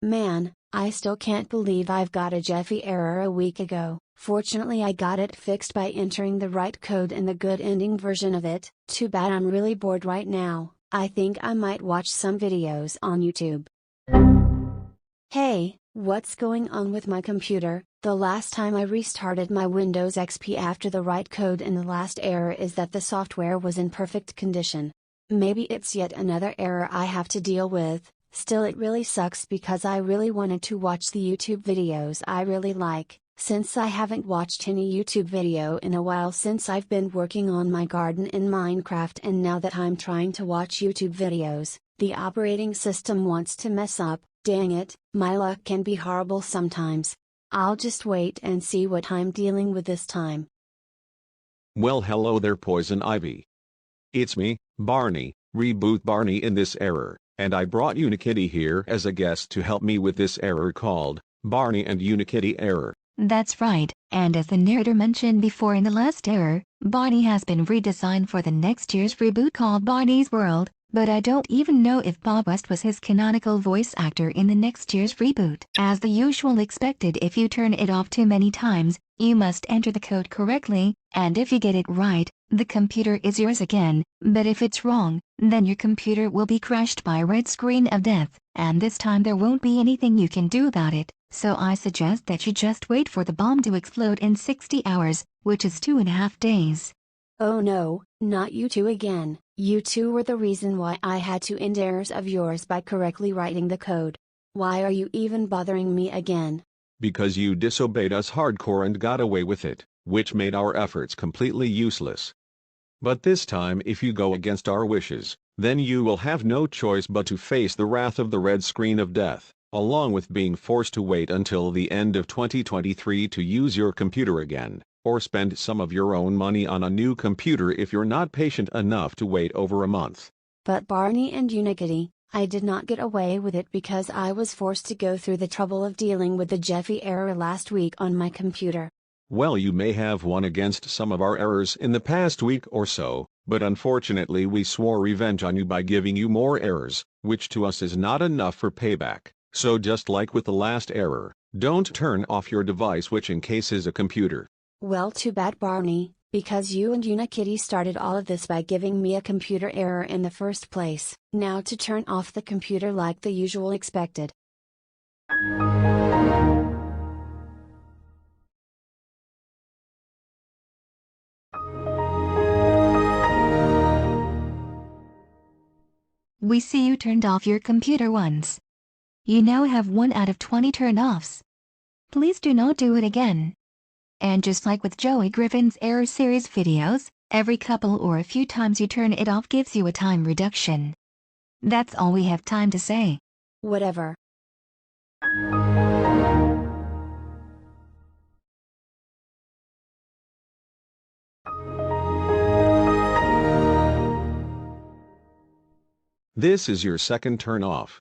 Man, I still can't believe I've got a Jeffy error a week ago. Fortunately I got it fixed by entering the right code in the good ending version of it. Too bad I'm really bored right now. I think I might watch some videos on YouTube. Hey, what's going on with my computer? The last time I restarted my Windows XP after the right code in the last error is that the software was in perfect condition. Maybe it's yet another error I have to deal with. Still, it really sucks because I really wanted to watch the YouTube videos I really like, since I haven't watched any YouTube video in a while since I've been working on my garden in Minecraft, and now that I'm trying to watch YouTube videos, the operating system wants to mess up. Dang it, my luck can be horrible sometimes. I'll just wait and see what I'm dealing with this time. Well, hello there, Poison Ivy. It's me, Barney, Reboot Barney in this error, and I brought Unikitty here as a guest to help me with this error called Barney and Unikitty error. That's right, and as the narrator mentioned before in the last error, Barney has been redesigned for the next year's reboot called Barney's World, but I don't even know if Bob West was his canonical voice actor in the next year's reboot. As the usual expected, if you turn it off too many times, you must enter the code correctly, and if you get it right, the computer is yours again, but if it's wrong, then your computer will be crashed by a red screen of death, and this time there won't be anything you can do about it, so I suggest that you just wait for the bomb to explode in 60 hours, which is 2.5 days. Oh no, not you two again. You two were the reason why I had to end errors of yours by correctly writing the code. Why are you even bothering me again? Because you disobeyed us hardcore and got away with it, which made our efforts completely useless. But this time, if you go against our wishes, then you will have no choice but to face the wrath of the red screen of death, along with being forced to wait until the end of 2023 to use your computer again, or spend some of your own money on a new computer if you're not patient enough to wait over a month. But Barney and Unikitty, I did not get away with it because I was forced to go through the trouble of dealing with the Jeffy error last week on my computer. Well, you may have won against some of our errors in the past week or so, but unfortunately we swore revenge on you by giving you more errors, which to us is not enough for payback. So just like with the last error, don't turn off your device which encases a computer. Well, too bad, Barney, because you and Unikitty started all of this by giving me a computer error in the first place. Now to turn off the computer like the usual expected. We see you turned off your computer once. You now have 1 out of 20 turn-offs. Please do not do it again. And just like with Joey Griffin's error series videos, every couple or a few times you turn it off gives you a time reduction. That's all we have time to say. Whatever. This is your second turn off.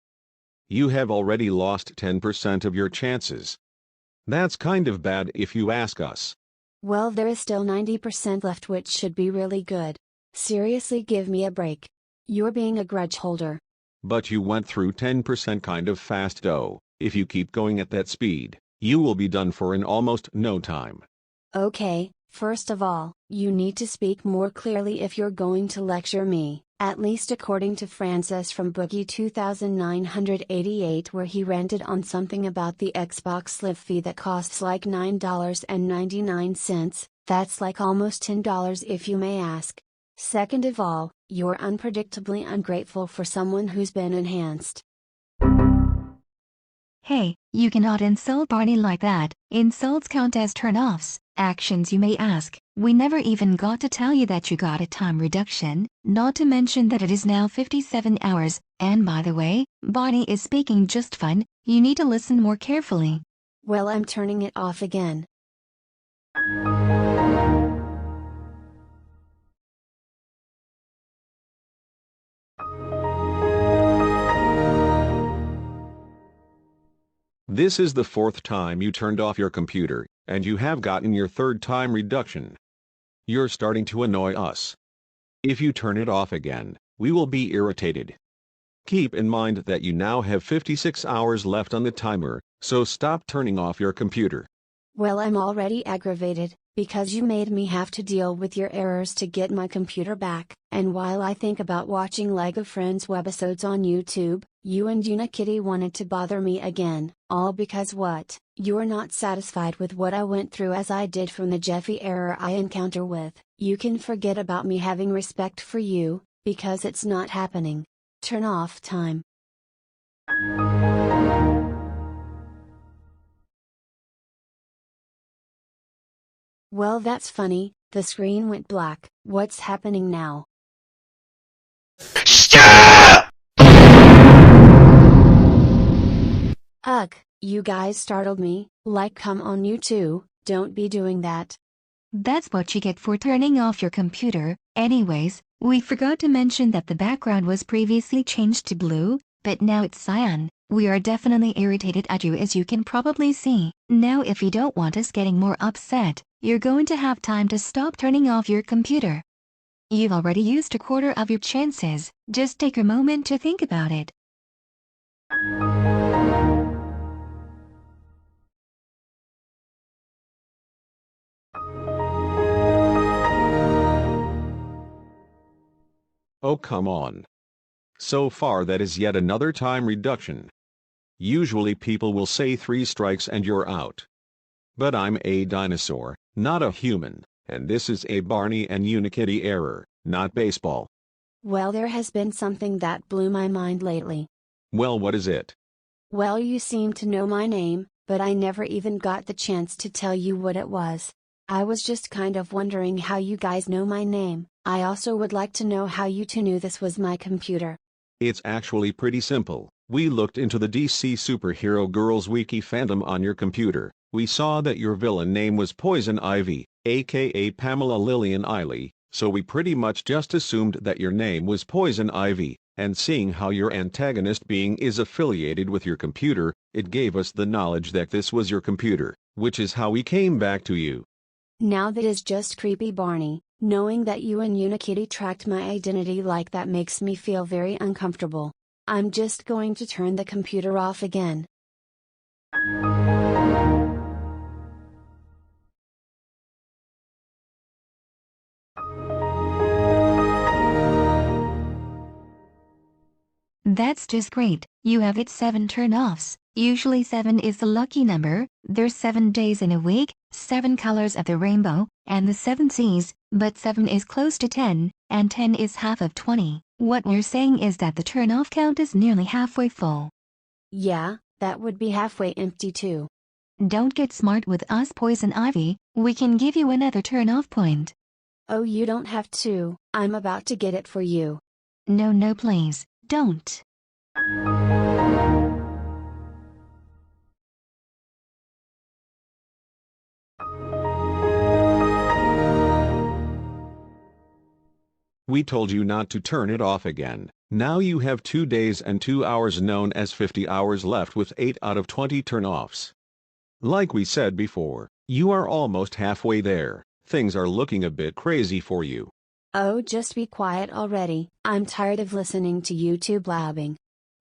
You have already lost 10% of your chances. That's kind of bad if you ask us. Well, there is still 90% left, which should be really good. Seriously, give me a break. You're being a grudge holder. But you went through 10% kind of fast though. If you keep going at that speed, you will be done for in almost no time. Okay, first of all, you need to speak more clearly if you're going to lecture me, at least according to Francis from Boogie 2988, where he ranted on something about the Xbox Live fee that costs like $9.99, that's like almost $10 if you may ask. Second of all, you're unpredictably ungrateful for someone who's been enhanced. Hey, you cannot insult Barney like that. Insults count as turn-offs. Actions, you may ask. We never even got to tell you that you got a time reduction, not to mention that it is now 57 hours, and by the way, Barney is speaking just fine. You need to listen more carefully. Well, I'm turning it off again. This is the fourth time you turned off your computer, and you have gotten your third time reduction. You're starting to annoy us. If you turn it off again, we will be irritated. Keep in mind that you now have 56 hours left on the timer, so stop turning off your computer. Well, I'm already aggravated, because you made me have to deal with your errors to get my computer back, and while I think about watching Lego Friends webisodes on YouTube, you and Unikitty wanted to bother me again, all because what? You're not satisfied with what I went through as I did from the Jeffy error I encounter with. You can forget about me having respect for you, because it's not happening. Turn off time. Well, that's funny, the screen went black. What's happening now? Stop! Ugh, you guys startled me, like come on you two, don't be doing that. That's what you get for turning off your computer. Anyways, we forgot to mention that the background was previously changed to blue, but now it's cyan. We are definitely irritated at you, as you can probably see. Now if you don't want us getting more upset, you're going to have time to stop turning off your computer. You've already used a quarter of your chances, just take a moment to think about it. Oh, come on. So far, that is yet another time reduction. Usually people will say 3 strikes and you're out. But I'm a dinosaur, not a human, and this is a Barney and Unikitty error, not baseball. Well, there has been something that blew my mind lately. Well, what is it? Well, you seem to know my name, but I never even got the chance to tell you what it was. I was just kind of wondering how you guys know my name. I also would like to know how you two knew this was my computer. It's actually pretty simple. We looked into the DC Superhero Girls Wiki fandom on your computer. We saw that your villain name was Poison Ivy, aka Pamela Lillian Eiley, so we pretty much just assumed that your name was Poison Ivy, and seeing how your antagonist being is affiliated with your computer, it gave us the knowledge that this was your computer, which is how we came back to you. Now that is just creepy, Barney. Knowing that you and Unikitty tracked my identity like that makes me feel very uncomfortable. I'm just going to turn the computer off again. That's just great. You have it 7 turn-offs. Usually 7 is the lucky number. There's 7 days in a week, 7 colors of the rainbow, and the 7 C's, but 7 is close to 10, and 10 is half of 20. What we're saying is that the turn-off count is nearly halfway full. Yeah, that would be halfway empty too. Don't get smart with us, Poison Ivy. We can give you another turn-off point. Oh, you don't have to. I'm about to get it for you. No, please, don't. We told you not to turn it off again. Now you have 2 days and 2 hours, known as 50 hours left, with 8 out of 20 turn-offs. Like we said before, you are almost halfway there. Things are looking a bit crazy for you. Oh, just be quiet already. I'm tired of listening to you two blabbing.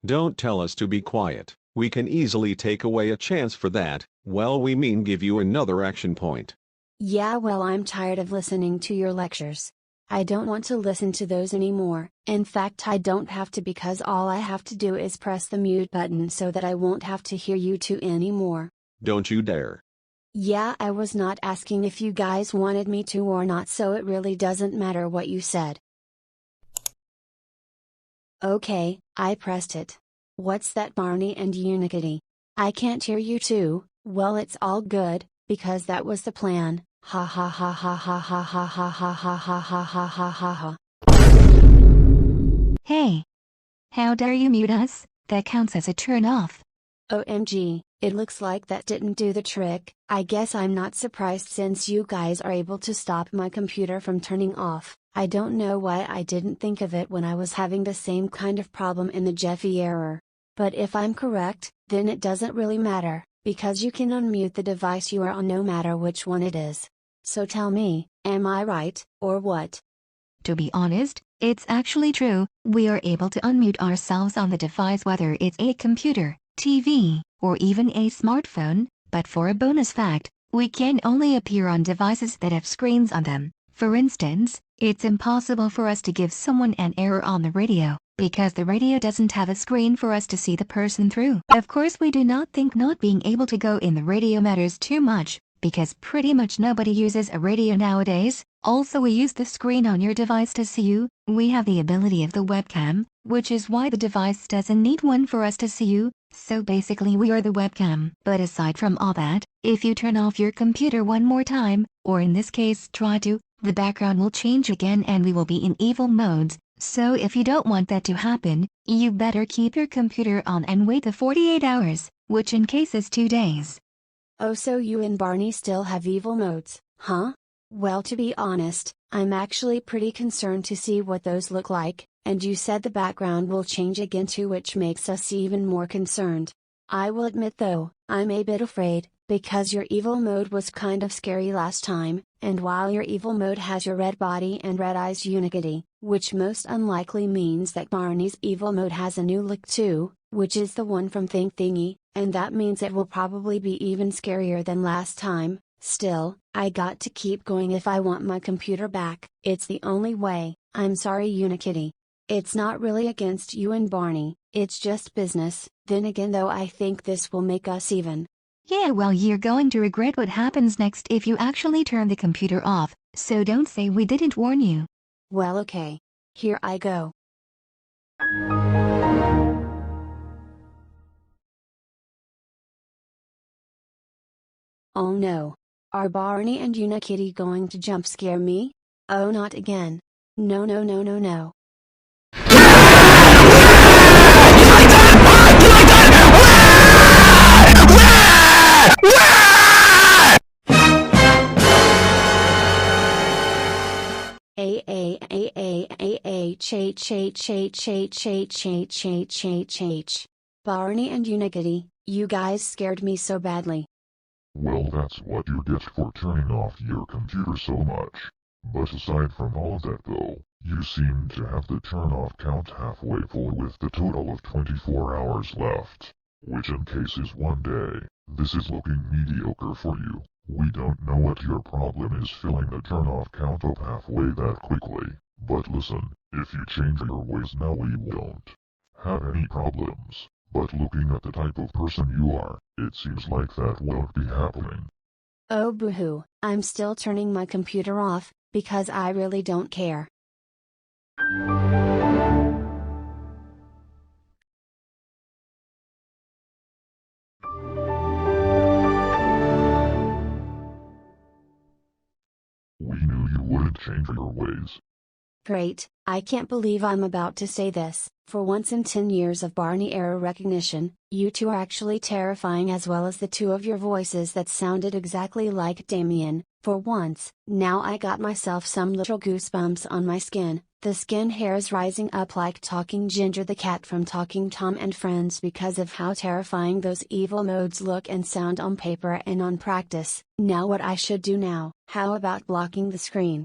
Don't tell us to be quiet. We can easily take away a chance for that. Well, we mean give you another action point. Yeah, well, I'm tired of listening to your lectures. I don't want to listen to those anymore. In fact, I don't have to, because all I have to do is press the mute button so that I won't have to hear you two anymore. Don't you dare. Yeah, I was not asking if you guys wanted me to or not, so it really doesn't matter what you said. Okay, I pressed it. What's that, Barney and Unikitty? I can't hear you two. Well, it's all good, because that was the plan. Ha ha ha ha ha ha ha ha ha ha ha ha ha ha ha ha. Hey! How dare you mute us? That counts as a turn-off. OMG, it looks like that didn't do the trick. I guess I'm not surprised, since you guys are able to stop my computer from turning off. I don't know why I didn't think of it when I was having the same kind of problem in the Jeffy error. But if I'm correct, then it doesn't really matter, because you can unmute the device you are on no matter which one it is. So tell me, am I right, or what? To be honest, It's actually true, we are able to unmute ourselves on the device whether it's a computer, TV, or even a smartphone, but for a bonus fact, we can only appear on devices that have screens on them. For instance, it's impossible for us to give someone an error on the radio, because the radio doesn't have a screen for us to see the person through. Of course, we do not think not being able to go in the radio matters too much, because pretty much nobody uses a radio nowadays. Also, we use the screen on your device to see you. We have the ability of the webcam, which is why the device doesn't need one for us to see you. So basically we are the webcam. But aside from all that, if you turn off your computer one more time, or in this case try to, the background will change again and we will be in evil modes. So if you don't want that to happen, you better keep your computer on and wait the 48 hours, which in case is 2 days. Oh, so you and Barney still have evil modes, huh? Well, to be honest, I'm actually pretty concerned to see what those look like, and you said the background will change again too, which makes us even more concerned. I will admit though, I'm a bit afraid, because your evil mode was kind of scary last time, and while your evil mode has your red body and red eyes Unikitty, which most unlikely means that Barney's evil mode has a new look too, which is the one from Think Thingy, and that means it will probably be even scarier than last time. Still, I got to keep going if I want my computer back. It's the only way. I'm sorry, Unikitty. It's not really against you and Barney, it's just business. Then again though, I think this will make us even. Yeah, well, you're going to regret what happens next if you actually turn the computer off, so don't say we didn't warn you. Well, okay. Here I go. Oh no. Are Barney and Unikitty going to jump scare me? Oh, not again. No, no, no, no, no. Barney and Unikitty, you guys scared me so badly. Well, that's what you get for turning off your computer so much. But aside from all of that though, you seem to have the turn-off count halfway full with the total of 24 hours left. Which in case is 1 day. This is looking mediocre for you. We don't know what your problem is filling the turn-off count up halfway that quickly. But listen, if you change your ways now we won't have any problems. But looking at the type of person you are, it seems like that won't be happening. Oh boo-hoo, I'm still turning my computer off, because I really don't care. We knew you wouldn't change your ways. Great, I can't believe I'm about to say this. For once in 10 years of Barney error recognition, you two are actually terrifying, as well as the two of your voices that sounded exactly like Damien. For once, now I got myself some little goosebumps on my skin, the skin hairs rising up like Talking Ginger the cat from Talking Tom and Friends, because of how terrifying those evil modes look and sound on paper and on practice. Now what I should do now? How about blocking the screen?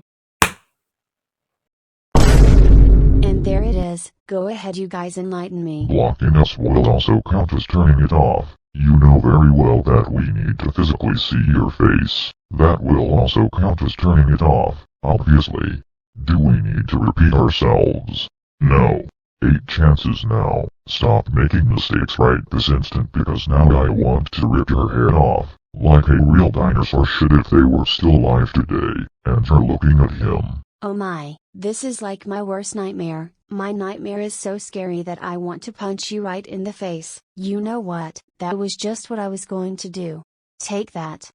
And there it is. Go ahead, you guys, enlighten me. Blocking us will also count as turning it off. You know very well that we need to physically see your face. That will also count as turning it off, obviously. Do we need to repeat ourselves? No. 8 chances now. Stop making mistakes right this instant, because now I want to rip your head off, like a real dinosaur should if they were still alive today, and you're looking at him. Oh my, this is like my worst nightmare. My nightmare is so scary that I want to punch you right in the face. You know what? That was just what I was going to do. Take that.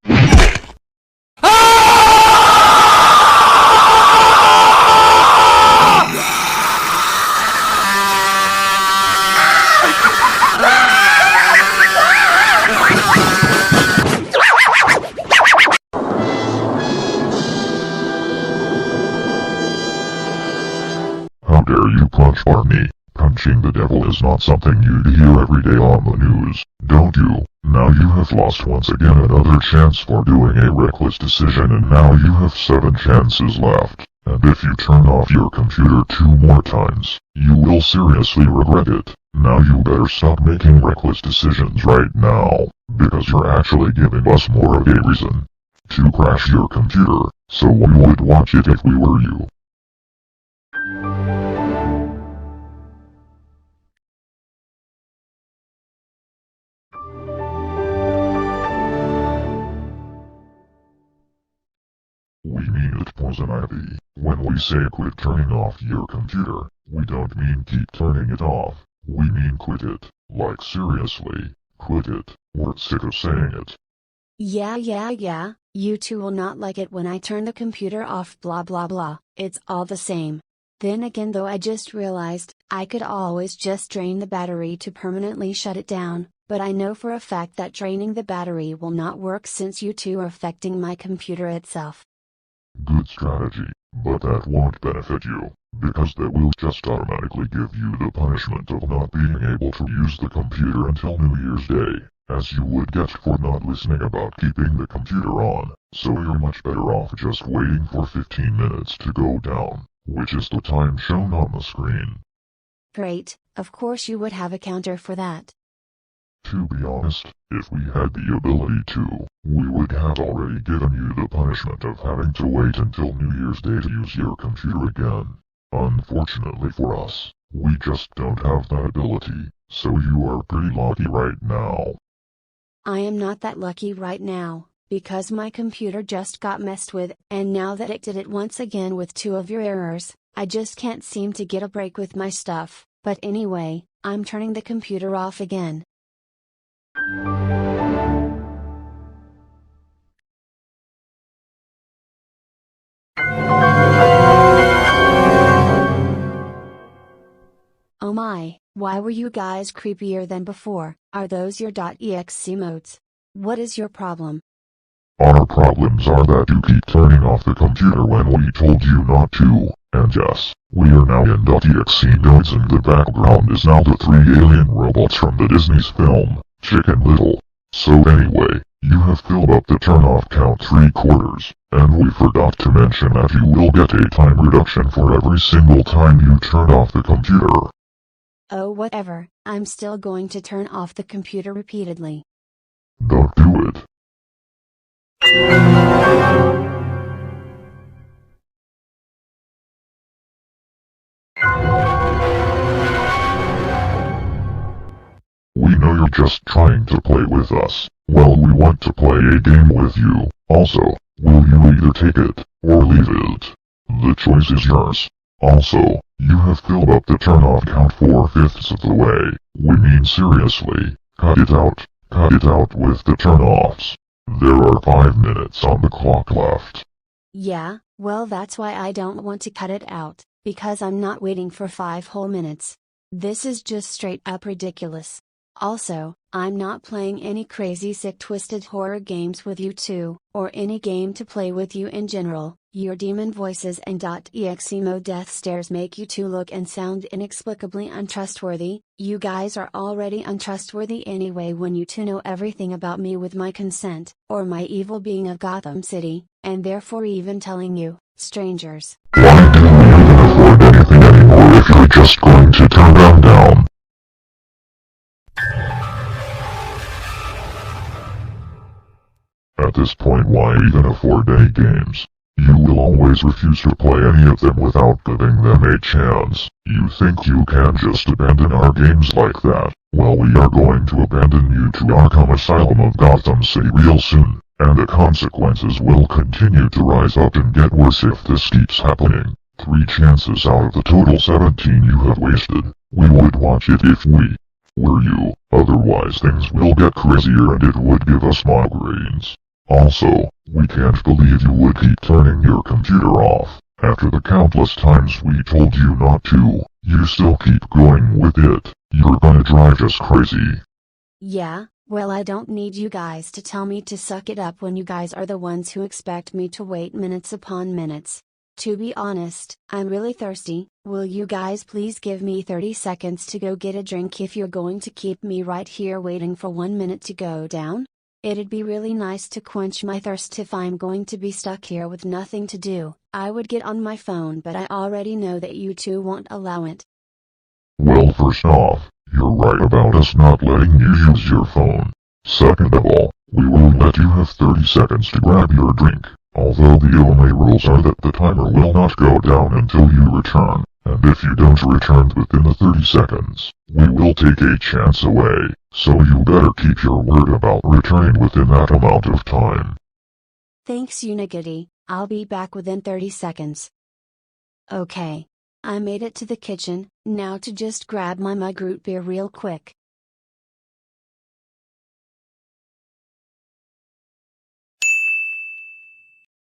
How dare you punch Barney? Punching the devil is not something you'd hear every day on the news, don't you? Now you have lost once again another chance for doing a reckless decision, and now you have 7 chances left. And if you turn off your computer 2 more times, you will seriously regret it. Now you better stop making reckless decisions right now, because you're actually giving us more of a reason to crash your computer, so we would watch it if we were you. We mean it, Poison Ivy. When we say quit turning off your computer, we don't mean keep turning it off. We mean quit it. Like seriously, quit it. We're sick of saying it. Yeah, you two will not like it when I turn the computer off, blah blah blah, it's all the same. Then again though, I just realized, I could always just drain the battery to permanently shut it down, but I know for a fact that draining the battery will not work since you two are affecting my computer itself. Good strategy, but that won't benefit you, because that will just automatically give you the punishment of not being able to use the computer until New Year's Day, as you would get for not listening about keeping the computer on, so you're much better off just waiting for 15 minutes to go down, which is the time shown on the screen. Great, of course you would have a counter for that. To be honest, if we had the ability to, we would have already given you the punishment of having to wait until New Year's Day to use your computer again. Unfortunately for us, we just don't have that ability, so you are pretty lucky right now. I am not that lucky right now, because my computer just got messed with, and now that it did it once again with 2 of your errors, I just can't seem to get a break with my stuff. But anyway, I'm turning the computer off again. Oh my, why were you guys creepier than before? Are those your .exe modes? What is your problem? Our problems are that you keep turning off the computer when we told you not to, and yes, we are now in .exe modes and the background is now the 3 alien robots from the Disney's film, Chicken Little. So anyway, you have filled up the turn off count 3/4, and we forgot to mention that you will get a time reduction for every single time you turn off the computer. Oh whatever, I'm still going to turn off the computer repeatedly. Don't do it. We know you're just trying to play with us. Well, we want to play a game with you. Also, will you either take it, or leave it? The choice is yours. Also, you have filled up the turn off count 4/5 of the way. We mean seriously, cut it out with the turn offs. There are 5 minutes on the clock left. Yeah, well that's why I don't want to cut it out, because I'm not waiting for 5 whole minutes. This is just straight up ridiculous. Also, I'm not playing any crazy sick twisted horror games with you two, or any game to play with you in general. Your demon voices and .exe mode death stares make you two look and sound inexplicably untrustworthy. You guys are already untrustworthy anyway when you two know everything about me with my consent, or my evil being of Gotham City, and therefore even telling you, strangers. Why do we even afford anything anymore if you're just going to turn them down? At this point, why even afford any games? You will always refuse to play any of them without giving them a chance. You think you can just abandon our games like that? Well, we are going to abandon you to Arkham Asylum of Gotham City real soon, and the consequences will continue to rise up and get worse if this keeps happening. 3 chances out of the total 17 you have wasted. We would watch it if we were you, otherwise things will get crazier and it would give us migraines. Also, we can't believe you would keep turning your computer off. After the countless times we told you not to, you still keep going with it. You're gonna drive us crazy. Yeah, well I don't need you guys to tell me to suck it up when you guys are the ones who expect me to wait minutes upon minutes. To be honest, I'm really thirsty. Will you guys please give me 30 seconds to go get a drink if you're going to keep me right here waiting for 1 minute to go down? It'd be really nice to quench my thirst if I'm going to be stuck here with nothing to do. I would get on my phone, but I already know that you two won't allow it. Well, first off, you're right about us not letting you use your phone. Second of all, we will let you have 30 seconds to grab your drink, although the only rules are that the timer will not go down until you return, and if you don't return within the 30 seconds, we will take a chance away, so you better keep your word about returning within that amount of time. Thanks, Unikitty. I'll be back within 30 seconds. Okay. I made it to the kitchen, now to just grab my mug root beer real quick.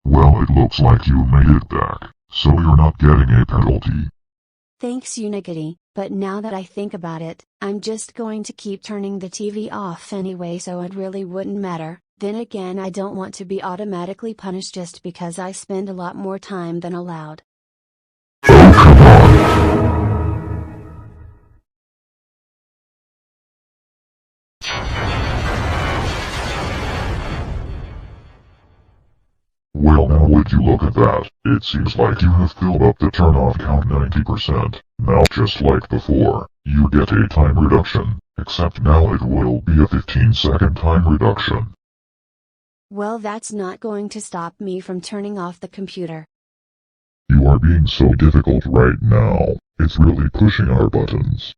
Well, it looks like you made it back, so you're not getting a penalty. Thanks, Unikitty, but now that I think about it, I'm just going to keep turning the TV off anyway, so it really wouldn't matter. Then again, I don't want to be automatically punished just because I spend a lot more time than allowed. Well, now would you look at that, it seems like you have filled up the turn-off count 90%. Now just like before, you get a time reduction, except now it will be a 15-second time reduction. Well, that's not going to stop me from turning off the computer. You are being so difficult right now, it's really pushing our buttons.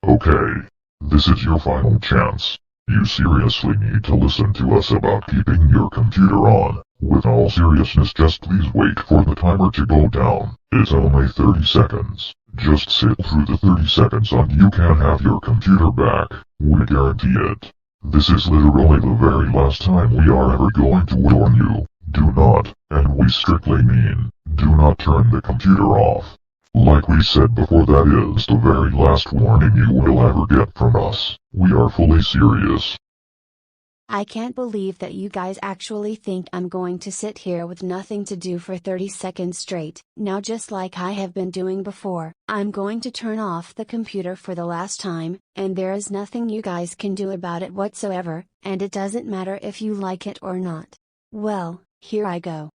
Okay, this is your final chance. You seriously need to listen to us about keeping your computer on. With all seriousness, just please wait for the timer to go down. It's only 30 seconds. Just sit through the 30 seconds and you can have your computer back. We guarantee it. This is literally the very last time we are ever going to warn you. Do not, and we strictly mean, do not turn the computer off. Like we said before, that is the very last warning you will ever get from us. We are fully serious. I can't believe that you guys actually think I'm going to sit here with nothing to do for 30 seconds straight. Now, just like I have been doing before, I'm going to turn off the computer for the last time, and there is nothing you guys can do about it whatsoever, and it doesn't matter if you like it or not. Well, here I go.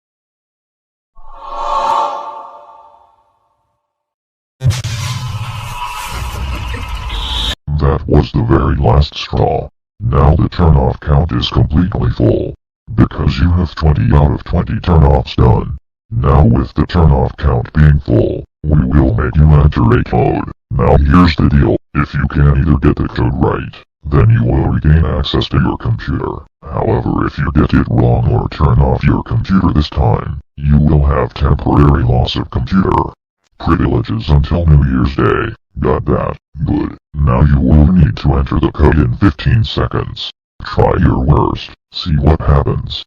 That was the very last straw. Now the turn-off count is completely full. Because you have 20 out of 20 turn-offs done. Now with the turn-off count being full, we will make you enter a code. Now here's the deal, if you can either get the code right, then you will regain access to your computer. However, if you get it wrong or turn off your computer this time, you will have temporary loss of computer privileges until New Year's Day. Got that? Good. Now you will need to enter the code in 15 seconds. Try your worst, see what happens.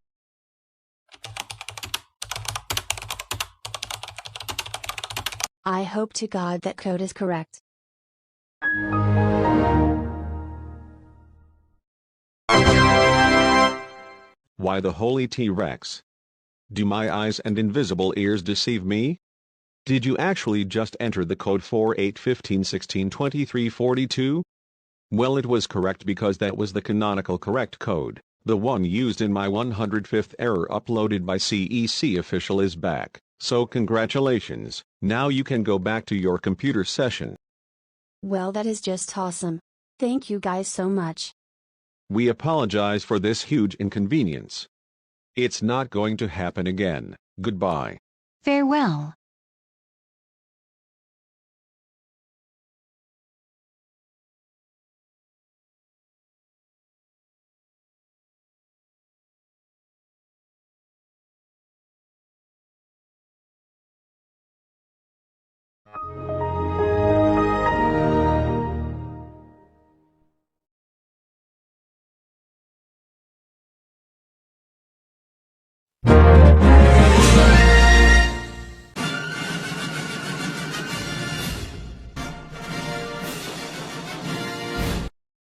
I hope to God that code is correct. Why the holy T-Rex? Do my eyes and invisible ears deceive me? Did you actually just enter the code 4815162342? Well, it was correct because that was the canonical correct code. The one used in my 105th error uploaded by CEC official is back, so congratulations. Now you can go back to your computer session. Well, that is just awesome. Thank you guys so much. We apologize for this huge inconvenience. It's not going to happen again. Goodbye. Farewell.